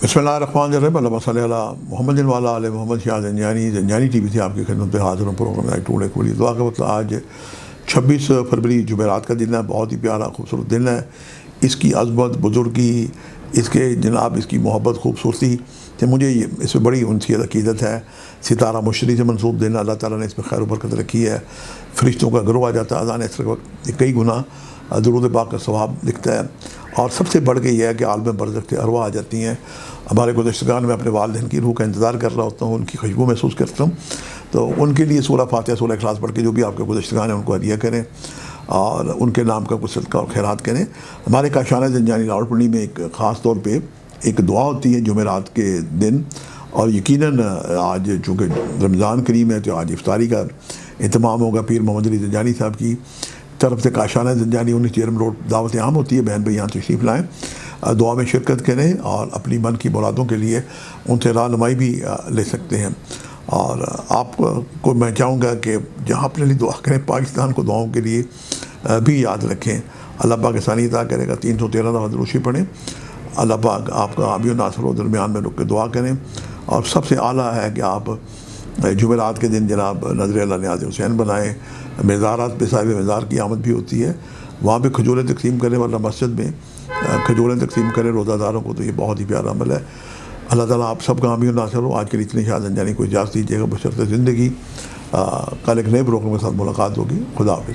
बिस्मिल्लाहिर्रहमानिर्रहीम अल्लाहुम्मा सल्लि अला मुहम्मद व अला आले मोहम्मद। शाह ज़ंजानी टीवी से आपकी खिदमत पे हाज़िर हूँ। प्रोग्राम में टूड़े खुली दुआ का मतलब आज 26 फरवरी जुमेरात का दिन है। बहुत ही प्यारा खूबसूरत दिन है। इसकी अज़मत, बुज़ुर्गी, इसके जनाब इसकी मोहब्बत, खूबसूरती कि मुझे इसमें बड़ी उनसियत अक़ीदत है। सितारा मुशरी से मनसूब दिन अल्लाह ताला ने इसमें खैर व बरकत रखी है। फ़रिश्तों का गिरोह आ जाता है अज़ान असर के वक्त, कई गुना दुरूद पाक का सवाब लिखता है। और सबसे बढ़ के यह है कि आलम बरज़ख से अरवाह आ जाती हैं। हमारे गुज़श्तगान में अपने वालिदैन की रूह का इंतज़ार कर रहा होता हूँ, उनकी खुशबू महसूस करता हूँ। तो उनके लिए सूरह फातिहा, सूरह इखलास पढ़ के जो भी आपके गुज़श्तगान हैं उनको हदिया करें और उनके नाम का कुछ सदका और खैरात करें। हमारे काशाना ज़ंजानी रावलपिंडी में एक ख़ास तौर पे एक दुआ होती है जुमेरात के दिन, और यकीनन आज चूँकि रमज़ान करीम है तो आज इफ्तारी का एहतमाम होगा। पीर मोहम्मद अली ज़ंजानी साहब की तरफ से काशाना ज़ंजानी 19 जेरम रोड दावत आम होती है। बहन भाई यहाँ तशरीफ़ लाएँ, दुआ में शिरकत करें और अपनी मन की मुरादों के लिए उनसे रहनुमाई भी ले सकते हैं। और आपको मैं चाहूँगा कि जहाँ अपने लिए दुआ करें, पाकिस्तान को दुआओं के लिए भी याद रखें। अल्लाह पाक आसानी अता करेगा। 313 दफ़ा दुरूद पढ़ें। अल्लाह पाक आपका आबी व नासर हो, दरमियान में रुक के दुआ करें। और सबसे आला है कि आप जुमेरात के दिन जनाब नज़र अल्लाह न्याज़ हुसैन बनाएँ। मज़ारात पे साहिब मज़ार की आमद भी होती है, वहाँ पे खजूरें तकसीम करें, वरना मस्जिद में खजूरें तकसीम करें रोज़ादारों को। तो ये बहुत ही प्यारा अमल है। अल्लाह ताला आप सबका आमीन व नासिर हो। आज के लिए इतनी शाह ज़ंजानी को इजाज़त दीजिएगा बशर्ते ज़िंदगी। कल एक नए प्रोग्राम के साथ मुलाकात होगी। खुदा हाफ़िज़।